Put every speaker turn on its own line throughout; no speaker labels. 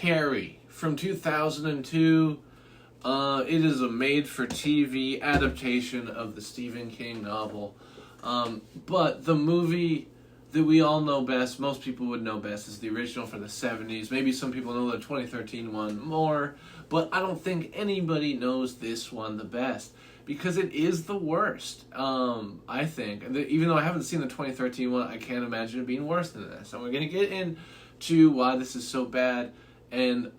Carrie from 2002. It is a made-for-TV adaptation of the Stephen King novel. But the movie that we all know best, most people would know best, is the original from the 70s. Maybe some people know the 2013 one more, but I don't think anybody knows this one the best because it is the worst, I think. Even though I haven't seen the 2013 one, I can't imagine it being worse than this. And we're going to get into why this is so bad and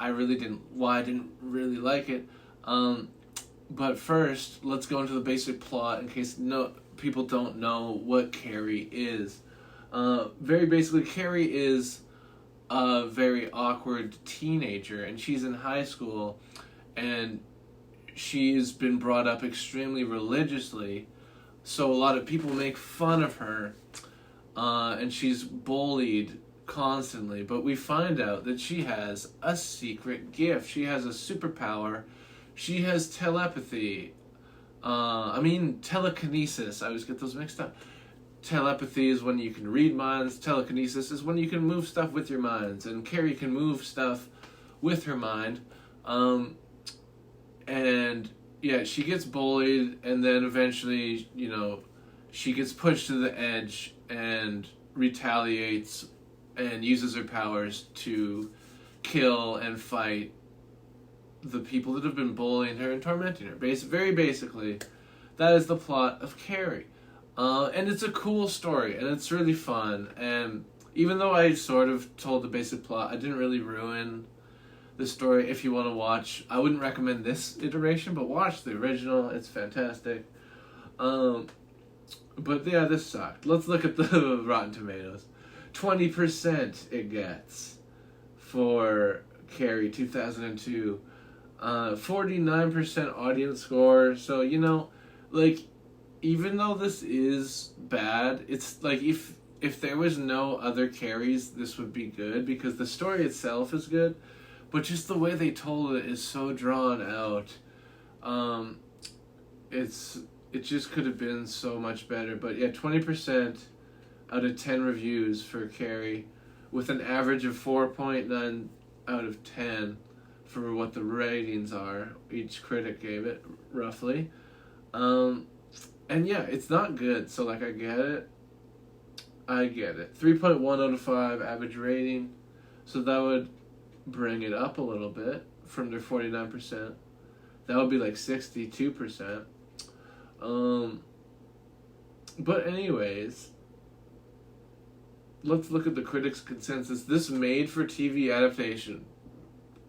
why I didn't really like it. But first, let's go into the basic plot in case people don't know what Carrie is. Very basically, Carrie is a very awkward teenager, and she's in high school, and she's been brought up extremely religiously, so a lot of people make fun of her, and she's bullied constantly, but we find out that she has a secret gift. She has a superpower. She has telepathy. Telekinesis. I always get those mixed up. Telepathy is when you can read minds. Telekinesis is when you can move stuff with your minds. And Carrie can move stuff with her mind. And yeah, she gets bullied, and then eventually, she gets pushed to the edge and retaliates and uses her powers to kill and fight the people that have been bullying her and tormenting her. Very basically, that is the plot of Carrie. And it's a cool story, and it's really fun. And even though I sort of told the basic plot, I didn't really ruin the story. If you want to watch, I wouldn't recommend this iteration, but watch the original. It's fantastic. But yeah, this sucked. Let's look at the Rotten Tomatoes. 20% it gets for Carrie 2002. 49% audience score. So, even though this is bad, it's like if there was no other Carries, this would be good because the story itself is good, but just the way they told it is so drawn out. It just could have been so much better. But yeah, 20% out of 10 reviews for Carrie, with an average of 4.9 out of 10 for what the ratings are. Each critic gave it roughly. And yeah, it's not good, so I get it. 3.1 out of 5 average rating, so that would bring it up a little bit from their 49%. That would be 62%. But anyways, let's look at the critics' consensus. This made-for-TV adaptation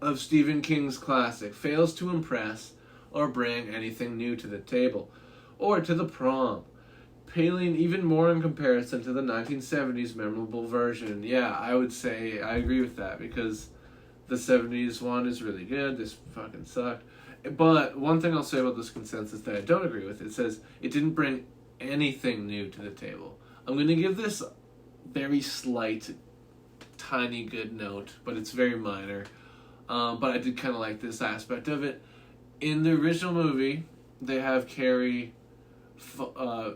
of Stephen King's classic fails to impress or bring anything new to the table, or to the prom, paling even more in comparison to the 1970s memorable version. Yeah, I would say I agree with that, because the 70s one is really good, this fucking sucked. But one thing I'll say about this consensus that I don't agree with, it says it didn't bring anything new to the table. I'm going to give this very slight, tiny good note, but it's very minor. But I did kind of like this aspect of it. In the original movie, they have Carrie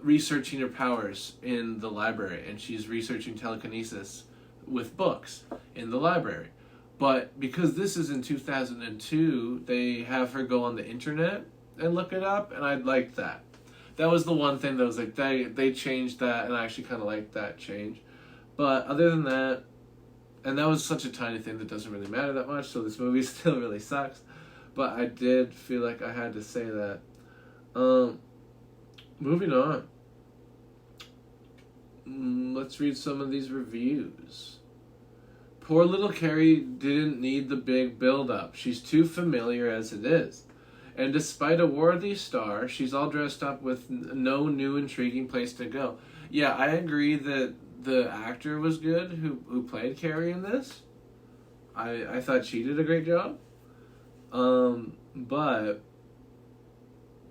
researching her powers in the library, and she's researching telekinesis with books in the library. But because this is in 2002, they have her go on the internet and look it up, and I liked that. That was the one thing that was they changed that, and I actually kind of liked that change. But other than that, and that was such a tiny thing that doesn't really matter that much, so this movie still really sucks. But I did feel like I had to say that. Moving on. Let's read some of these reviews. Poor little Carrie didn't need the big build-up. She's too familiar as it is. And despite a worthy star, she's all dressed up with no new intriguing place to go. Yeah, I agree that the actor was good who played Carrie in this. I thought she did a great job. But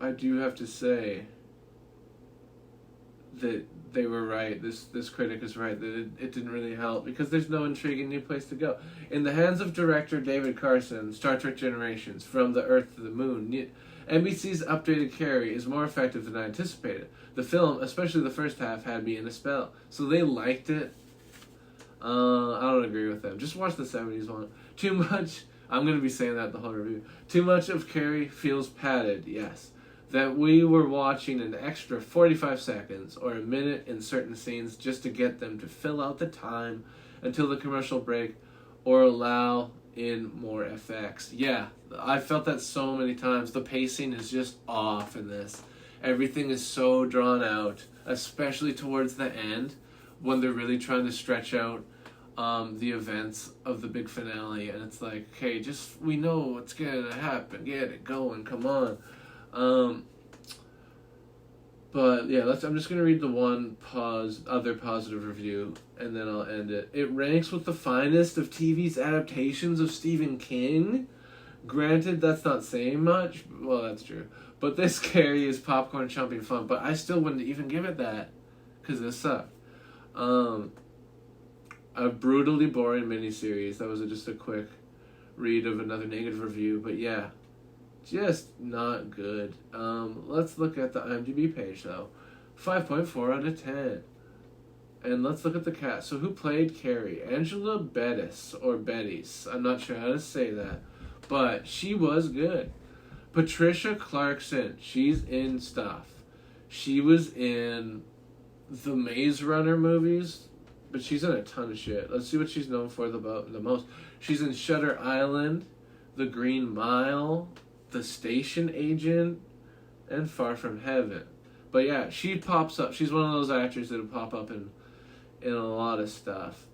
I do have to say that they were right. This critic is right that it didn't really help because there's no intriguing new place to go. In the hands of director David Carson, Star Trek Generations, From the Earth to the Moon, NBC's updated Carrie is more effective than I anticipated. The film, especially the first half, had me in a spell. So they liked it. I don't agree with them. Just watch the 70s one. Too much I'm going to be saying that the whole review. Too much of Carrie feels padded, yes. That we were watching an extra 45 seconds or a minute in certain scenes just to get them to fill out the time until the commercial break or allow in more effects. Yeah, I felt that so many times. The pacing is just off in this. Everything is so drawn out, especially towards the end when they're really trying to stretch out the events of the big finale, and it's like, okay, just, we know what's gonna happen, get it going, come on. But yeah, I'm just gonna read the one other positive review, and then I'll end it. It ranks with the finest of TV's adaptations of Stephen King. Granted, that's not saying much. Well, that's true. But this Carrie is popcorn chumping fun, but I still wouldn't even give it that, because this sucked. A brutally boring miniseries. That was just a quick read of another negative review, but yeah, just not good. Let's look at the IMDb page though. 5.4 out of 10. And let's look at the cast. So who played Carrie? Angela Bettis, or Bettis. I'm not sure how to say that, but she was good. Patricia Clarkson, she's in stuff. She was in the Maze Runner movies, but she's in a ton of shit. Let's see what she's known for the most. She's in Shutter Island, The Green Mile, The Station Agent, and Far From Heaven. But yeah, she pops up. She's one of those actors that will pop up in a lot of stuff.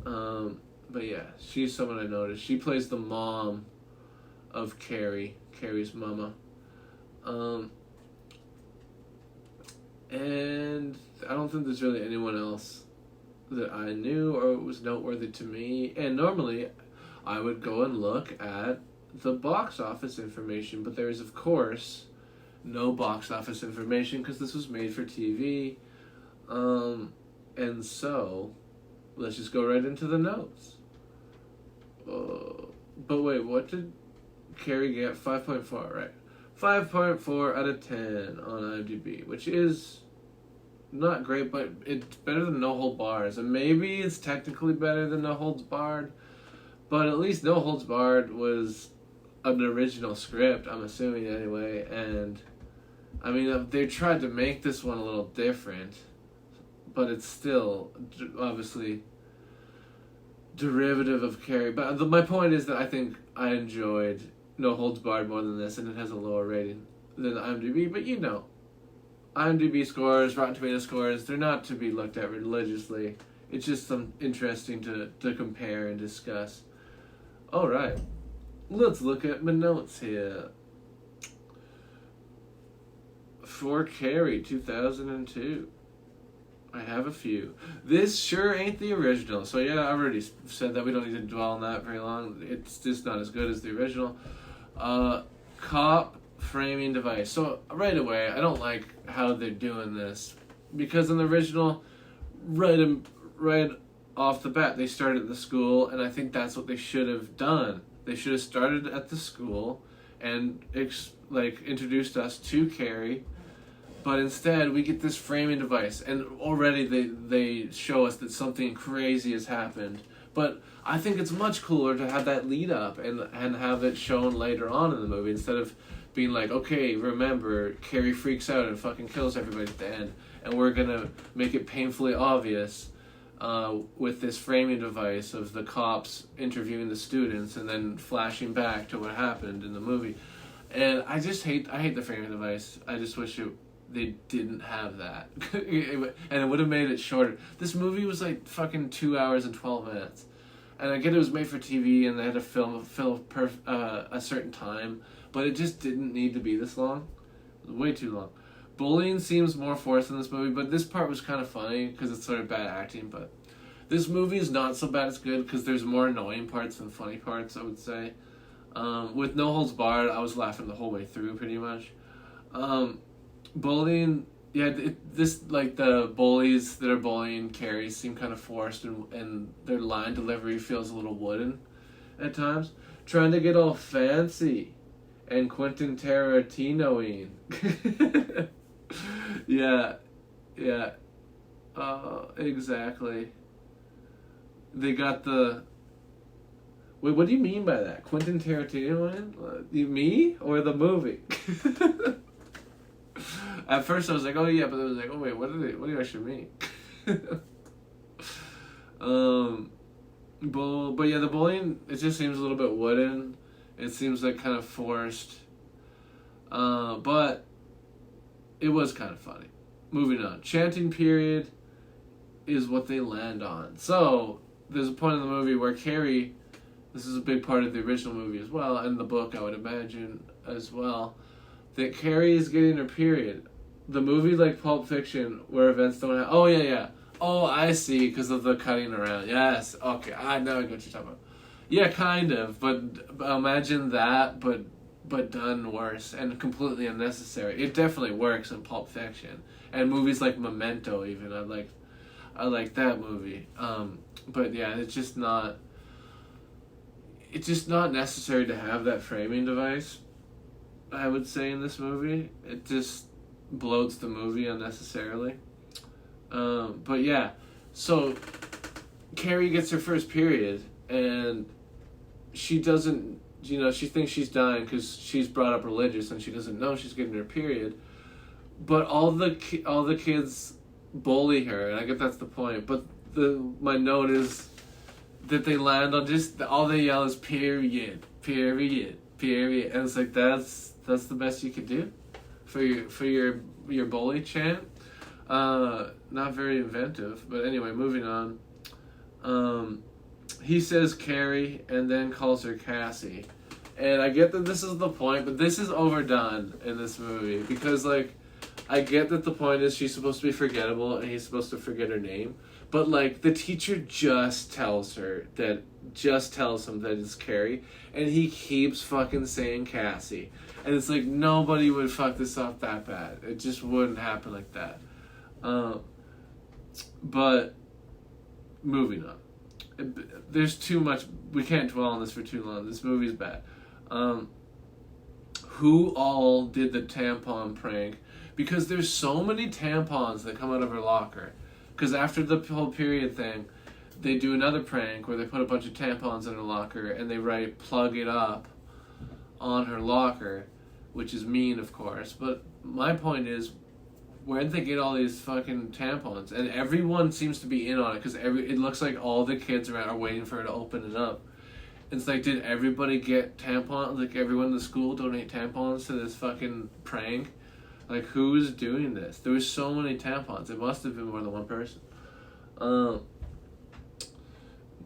But yeah, she's someone I noticed. She plays the mom of Carrie's mama. And I don't think there's really anyone else that I knew or was noteworthy to me. And normally I would go and look at the box office information, but there is, of course, no box office information because this was made for TV. And so let's just go right into the notes. But wait, what did Carrie get? 5.4, right? 5.4 out of 10 on IMDb, which is not great, but it's better than No Holds Barred. And maybe it's technically better than No Holds Barred, but at least No Holds Barred was an original script, I'm assuming anyway, and I mean, they tried to make this one a little different, but it's still obviously derivative of Carrie. But my point is that I think I enjoyed No Holds Barred more than this, and it has a lower rating than IMDb, but you know, IMDb scores, Rotten Tomatoes scores, they're not to be looked at religiously. It's just some interesting to compare and discuss. Alright, let's look at my notes here. For Carrie, 2002. I have a few. This sure ain't the original. So yeah, I already said that. We don't need to dwell on that very long. It's just not as good as the original. Cop framing device. So right away, I don't like how they're doing this, because in the original, right off the bat, they started at the school, and I think that's what they should have done. They should have started at the school and introduced us to Carrie. But instead, we get this framing device, and already they show us that something crazy has happened. But I think it's much cooler to have that lead up and have it shown later on in the movie, instead of being like, okay, remember, Carrie freaks out and fucking kills everybody at the end, and we're gonna make it painfully obvious with this framing device of the cops interviewing the students and then flashing back to what happened in the movie. And I hate the framing device. I just wish they didn't have that. And it would have made it shorter. This movie was like fucking 2 hours and 12 minutes. And I get it was made for TV and they had to fill a certain time, but it just didn't need to be this long. It was way too long. Bullying seems more forced in this movie, but this part was kind of funny because it's sort of bad acting. But this movie is not so bad as good because there's more annoying parts than funny parts, I would say. With No Holds Barred, I was laughing the whole way through pretty much. Bullying, yeah, the bullies that are bullying Carrie seem kind of forced, and their line delivery feels a little wooden at times. Trying to get all fancy and Quentin Tarantinoing. Yeah, exactly. They got Wait, what do you mean by that? Quentin Tarantino in? Me or the movie? At first I was like, oh yeah, but I was like, oh wait, what do you actually mean? But yeah, the bullying, it just seems a little bit wooden. It seems like kind of forced. But it was kind of funny. Moving on. Chanting period is what they land on. So, there's a point in the movie where Carrie, this is a big part of the original movie as well, and the book I would imagine as well, that Carrie is getting her period. The movie like Pulp Fiction, where events don't happen. Oh, yeah. Oh, I see, because of the cutting around. Yes, okay, I know what you're talking about. Yeah, kind of, but imagine that, but done worse and completely unnecessary. It definitely works in Pulp Fiction and movies like Memento. Even I like that movie. But yeah, it's just not necessary to have that framing device. I would say in this movie, it just bloats the movie unnecessarily. But yeah, so Carrie gets her first period and she doesn't. She thinks she's dying because she's brought up religious and she doesn't know she's getting her period. But all the kids bully her, and I get that's the point. But my note is that they land on just all they yell is period, period, period, and it's like that's the best you could do for your bully chant. Not very inventive, but anyway, moving on. He says Carrie and then calls her Cassie. And I get that this is the point, but this is overdone in this movie. Because, like, I get that the point is she's supposed to be forgettable and he's supposed to forget her name. But, like, the teacher just tells him that it's Carrie. And he keeps fucking saying Cassie. And it's like, nobody would fuck this up that bad. It just wouldn't happen like that. But, moving on. There's too much. We can't dwell on this for too long. This movie's bad. Who all did the tampon prank? Because there's so many tampons that come out of her locker. Because after the whole period thing, they do another prank where they put a bunch of tampons in her locker and they write "plug it up" on her locker, which is mean, of course. But my point is, where did they get all these fucking tampons? And everyone seems to be in on it because it looks like all the kids around are waiting for her to open it up. It's like, did everybody get tampons? Like, everyone in the school donate tampons to this fucking prank? Like, who is doing this? There was so many tampons. It must have been more than one person.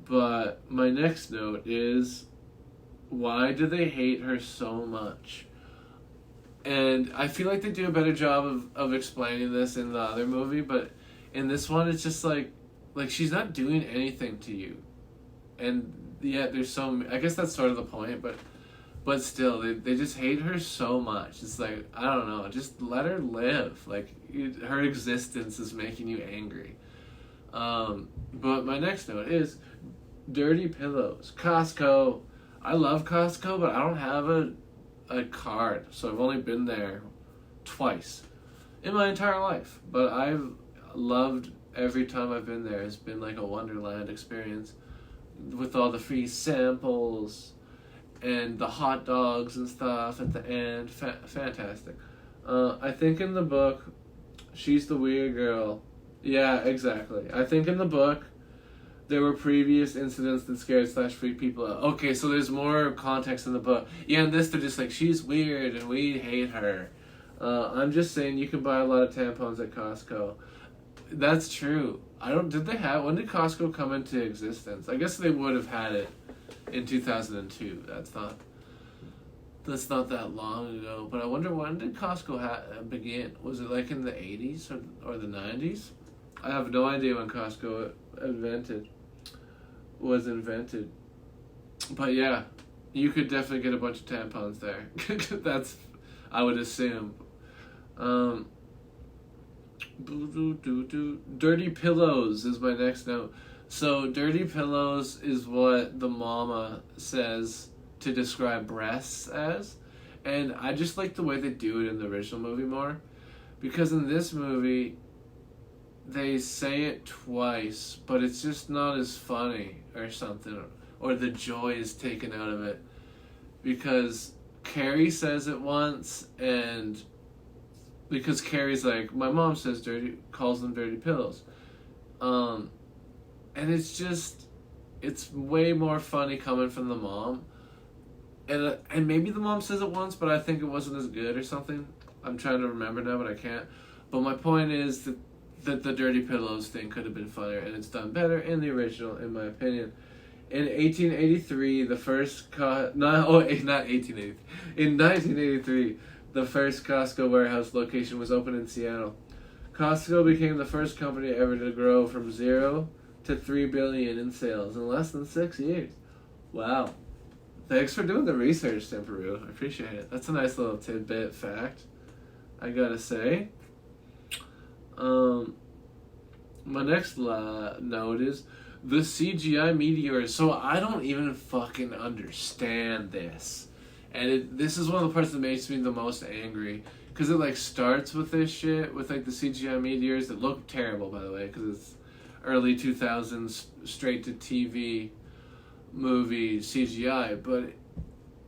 But my next note is, why do they hate her so much? And I feel like they do a better job of explaining this in the other movie, but in this one, it's just like she's not doing anything to you. And yet there's some, I guess that's sort of the point, but still, they just hate her so much. It's like, I don't know, just let her live. Like, her existence is making you angry. But my next note is dirty pillows. Costco. I love Costco, but I don't have a card, so I've only been there twice in my entire life, but I've loved every time I've been there. It's been like a wonderland experience with all the free samples and the hot dogs and stuff at the end. Fantastic. I think in the book, she's the weird girl. Yeah, exactly. I think in the book, there were previous incidents that scared / freaked people out. Okay, so there's more context in the book. Yeah, in this they're just like, she's weird and we hate her. I'm just saying you can buy a lot of tampons at Costco. That's true. When did Costco come into existence? I guess they would have had it in 2002. That's not that long ago. But I wonder, when did Costco begin? Was it like in the 80s or the 90s? I have no idea when Costco was invented. But yeah, you could definitely get a bunch of tampons there. That's, I would assume. Dirty pillows is my next note. So dirty pillows is what the mama says to describe breasts as. And I just like the way they do it in the original movie more. Because in this movie, they say it twice, but it's just not as funny or something. or the joy is taken out of it. Because Carrie says it once, and because Carrie's like, my mom calls them dirty pillows. And it's way more funny coming from the mom. And maybe the mom says it once, but I think it wasn't as good or something. I'm trying to remember now, but I can't. But my point is that the dirty pillows thing could have been funnier, and it's done better in the original, in my opinion. In 1883, the first in 1983, the first Costco warehouse location was opened in Seattle. Costco became the first company ever to grow from 0 to $3 billion in sales in less than 6 years. Wow. Thanks for doing the research, Temperu. I appreciate it. That's a nice little tidbit fact, I gotta say. My next note is the CGI meteors. So I don't even fucking understand this. And this is one of the parts that makes me the most angry. Because it, like, starts with this shit, with, like, the CGI meteors that look terrible, by the way, because it's early 2000s straight-to-TV movie CGI, but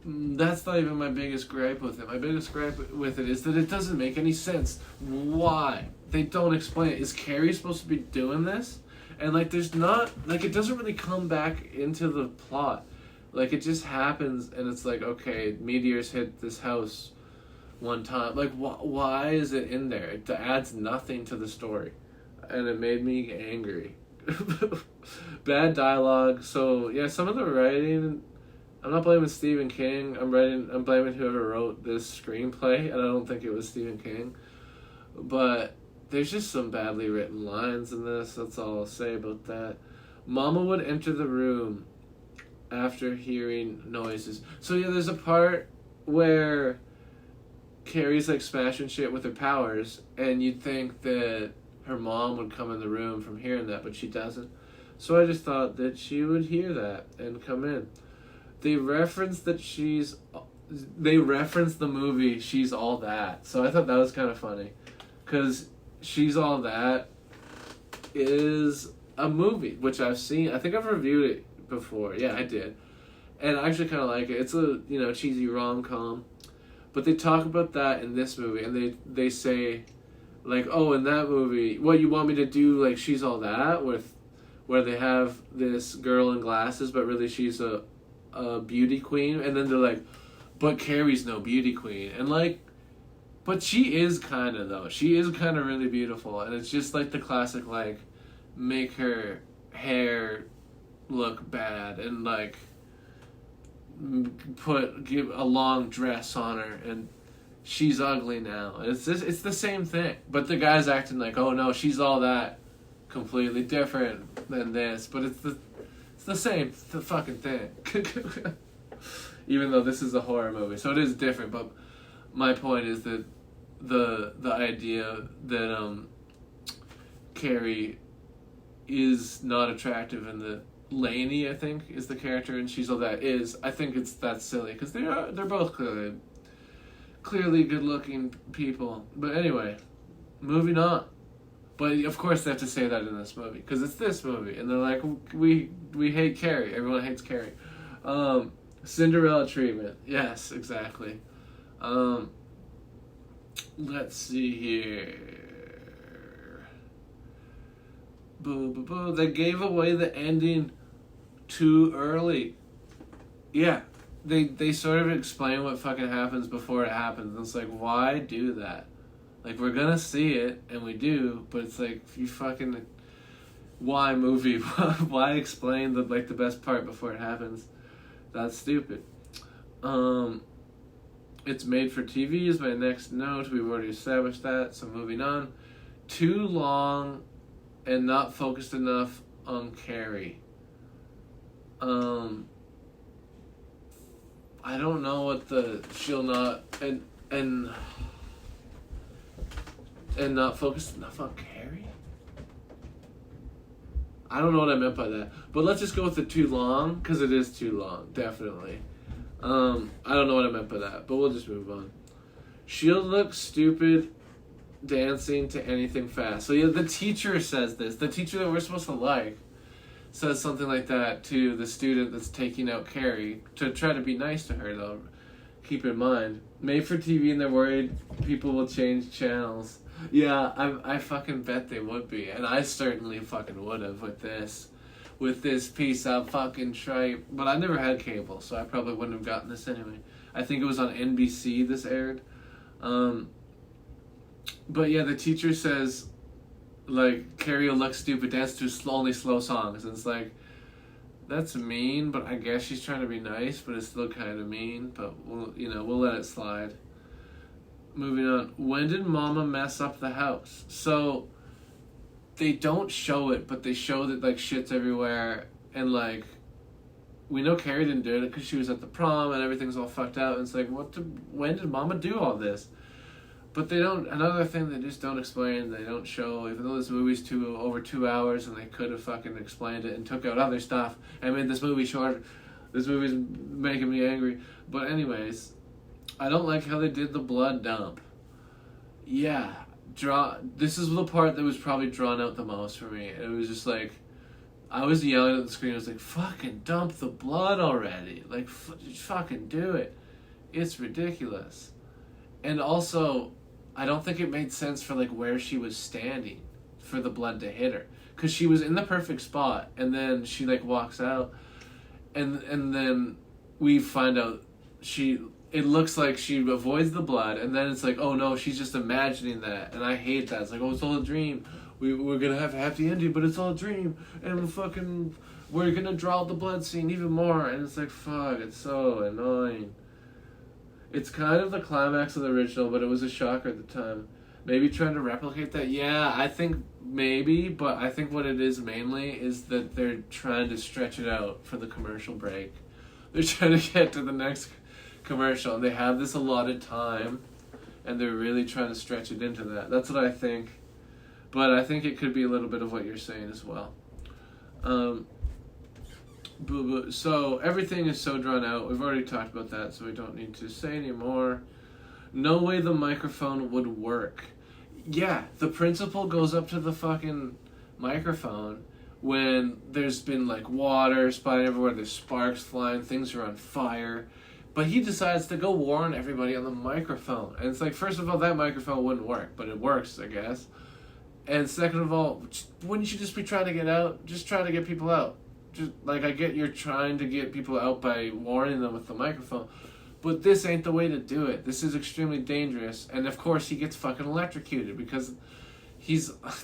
that's not even my biggest gripe with it. My biggest gripe with it is that it doesn't make any sense. Why? They don't explain it. Is Carrie supposed to be doing this? And, like, there's not, like, it doesn't really come back into the plot. Like, it just happens, and it's like, okay, meteors hit this house one time. Like, why is it in there? It adds nothing to the story. And it made me angry. Bad dialogue. So, yeah, some of the writing, I'm not blaming Stephen King. I'm blaming whoever wrote this screenplay, and I don't think it was Stephen King. But there's just some badly written lines in this. That's all I'll say about that. Mama would enter the room after hearing noises. So, yeah, there's a part where Carrie's, like, smashing shit with her powers, and you'd think that her mom would come in the room from hearing that, but she doesn't. So I just thought that she would hear that and come in. They reference the movie She's All That. So I thought that was kind of funny. Because She's All That is a movie, which I've seen. I think I've reviewed it before. Yeah, I did. And I actually kind of like it. It's a, cheesy rom-com. But they talk about that in this movie, and they say, like, oh, in that movie, what, you want me to do, like, She's All That, where they have this girl in glasses, but really she's a beauty queen, and then they're like, but Carrie's no beauty queen, and, like, but she is kind of, though. She is kind of really beautiful, and it's just, like, the classic, like, make her hair look bad, and, like, give a long dress on her, and she's ugly now. It's the same thing, but the guy's acting like, oh no, she's all that, completely different than this, but it's the same fucking thing. Even though this is a horror movie, so it is different. But my point is that the idea that Carrie is not attractive, and that Lainey, I think, is the character, and She's All That I think that's silly, because they're both clearly good-looking people. But anyway, moving on. But of course they have to say that in this movie, because it's this movie, and they're like, we hate Carrie. Everyone hates Carrie. Cinderella treatment. Yes, exactly. Let's see here. Boo, boo, boo. They gave away the ending too early. Yeah. They sort of explain what fucking happens before it happens. And it's like, why do that? Like, we're gonna see it, and we do, but it's like, you fucking... Why movie? Why explain the best part before it happens? That's stupid. It's made for TV is my next note. We've already established that, so moving on. Too long and not focused enough on Carrie. I don't know what she'll not and not focused enough on Carrie? I don't know what I meant by that. But let's just go with the too long, because it is too long, definitely. I don't know what I meant by that, but we'll just move on. She'll look stupid dancing to anything fast. So yeah, the teacher says this. The teacher that we're supposed to like says something like that to the student that's taking out Carrie, to try to be nice to her, though. Keep in mind, made for TV, and they're worried people will change channels. Yeah, I fucking bet they would be, and I certainly fucking would have with this. With this piece of fucking tripe. But I never had cable, so I probably wouldn't have gotten this anyway. I think it was on NBC this aired. But yeah, the teacher says, like, Carrie will look stupid, dance to only slow songs. And it's like, that's mean, but I guess she's trying to be nice, but it's still kind of mean. But, we'll let it slide. Moving on. When did Mama mess up the house? So they don't show it, but they show that, like, shit's everywhere, and, like, we know Carrie didn't do it because she was at the prom and everything's all fucked out, and it's like, when did Mama do all this? But they don't, another thing they just don't explain, they don't show, even though this movie's over 2 hours, and they could have fucking explained it and took out other stuff and made this movie short. This movie's making me angry. But anyways, I don't like how they did the blood dump. Yeah. This is the part that was probably drawn out the most for me. It was just like, I was yelling at the screen. I was like, fucking dump the blood already. Like, just fucking do it. It's ridiculous. And also, I don't think it made sense for, like, where she was standing for the blood to hit her. Because she was in the perfect spot, and then she, like, walks out, and then we find out it looks like she avoids the blood, and then it's like, oh no, she's just imagining that, and I hate that. It's like, oh, it's all a dream. We're gonna have a happy ending, but it's all a dream, and we're gonna draw out the blood scene even more, and it's like, fuck, it's so annoying. It's kind of the climax of the original, but it was a shocker at the time. Maybe trying to replicate that? Yeah, I think maybe, but I think what it is mainly is that they're trying to stretch it out for the commercial break. They're trying to get to the next commercial, and they have this allotted time, and they're really trying to stretch it into that. That's what I think. But I think it could be a little bit of what you're saying as well. So everything is so drawn out. We've already talked about that, so we don't need to say any more. No way the microphone would work. Yeah, the principal goes up to the fucking microphone when there's been, like, water spotting everywhere, there's sparks flying, things are on fire. But he decides to go warn everybody on the microphone. And it's like, first of all, that microphone wouldn't work, but it works, I guess. And second of all, wouldn't you just be trying to get out? Just try to get people out. Just, like, I get you're trying to get people out by warning them with the microphone, but this ain't the way to do it. This is extremely dangerous. And of course he gets fucking electrocuted because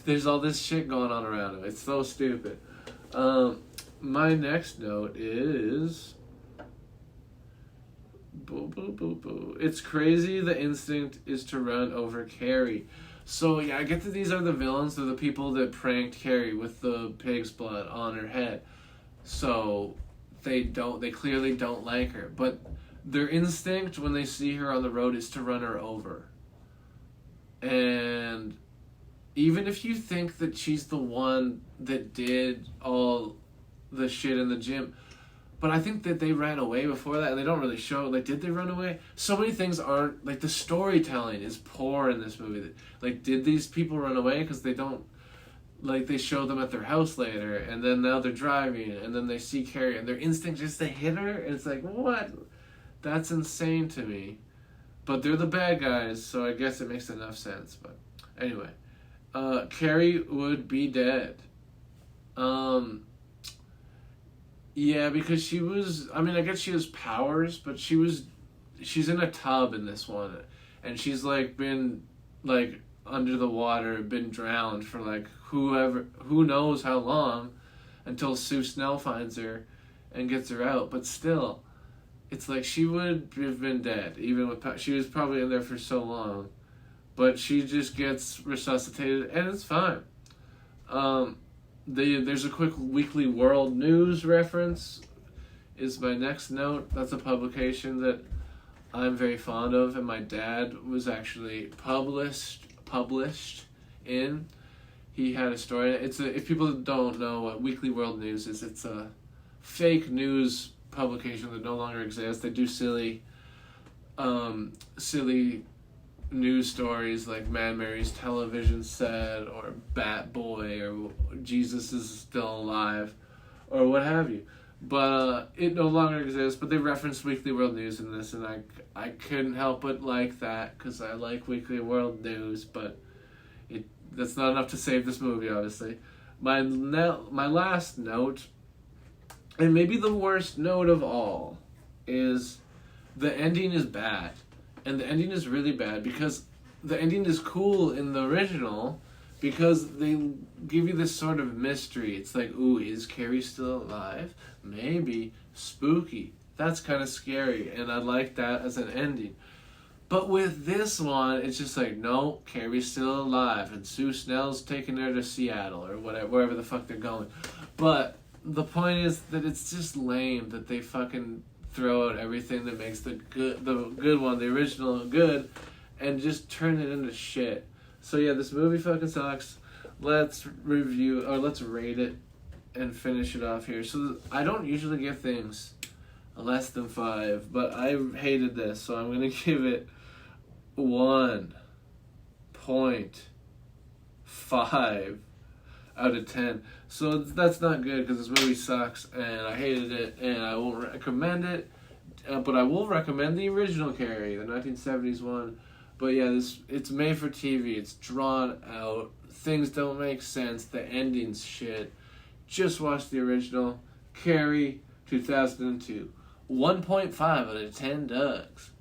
there's all this shit going on around him. It's so stupid. My next note is... It's crazy the instinct is to run over Carrie. So yeah, I get that these are the villains. They're the people that pranked Carrie with the pig's blood on her head. So they clearly don't like her. But their instinct when they see her on the road is to run her over. And even if you think that she's the one that did all the shit in the gym, but I think that they ran away before that, and they don't really show, like, did they run away? So many things aren't, like, the storytelling is poor in this movie. Like, did these people run away? Because they don't, like, they show them at their house later, and then now they're driving, and then they see Carrie, and their instinct is to hit her, and it's like, what? That's insane to me. But they're the bad guys, so I guess it makes enough sense. But anyway, Carrie would be dead. Yeah, because she was, I mean, I guess she has powers, but she's in a tub in this one, and she's, like, been, like, under the water, been drowned for, like, who knows how long, until Sue Snell finds her and gets her out. But still, it's like she would have been dead, even with, she was probably in there for so long, but she just gets resuscitated, and it's fine. There's a quick Weekly World News reference is my next note. That's a publication that I'm very fond of, and my dad was actually published in. He had a story. If people don't know what Weekly World News is, it's a fake news publication that no longer exists. They do silly news stories like Man Mary's television set or Bat Boy or Jesus is still alive or what have you. But it no longer exists. But they referenced Weekly World News in this, and I couldn't help but like that because I like Weekly World News. But that's not enough to save this movie, obviously. My last note, and maybe the worst note of all, is the ending is bad. And the ending is really bad because the ending is cool in the original because they give you this sort of mystery. It's like, ooh, is Carrie still alive? Maybe. Spooky. That's kind of scary, and I like that as an ending. But with this one, it's just like, no, Carrie's still alive, and Sue Snell's taking her to Seattle or whatever, wherever the fuck they're going. But the point is that it's just lame that they fucking throw out everything that makes the good one, the original, good, and just turn it into shit. So yeah, this movie fucking sucks. Let's rate it and finish it off here. So I don't usually give things less than 5, but I hated this, so I'm gonna give it 1.5 out of 10. So that's not good because this movie sucks and I hated it and I won't recommend it. But I will recommend the original Carrie, the 1970s one. But yeah, it's made for TV. It's drawn out. Things don't make sense. The ending's shit. Just watch the original Carrie 2002. 1.5 out of 10 ducks.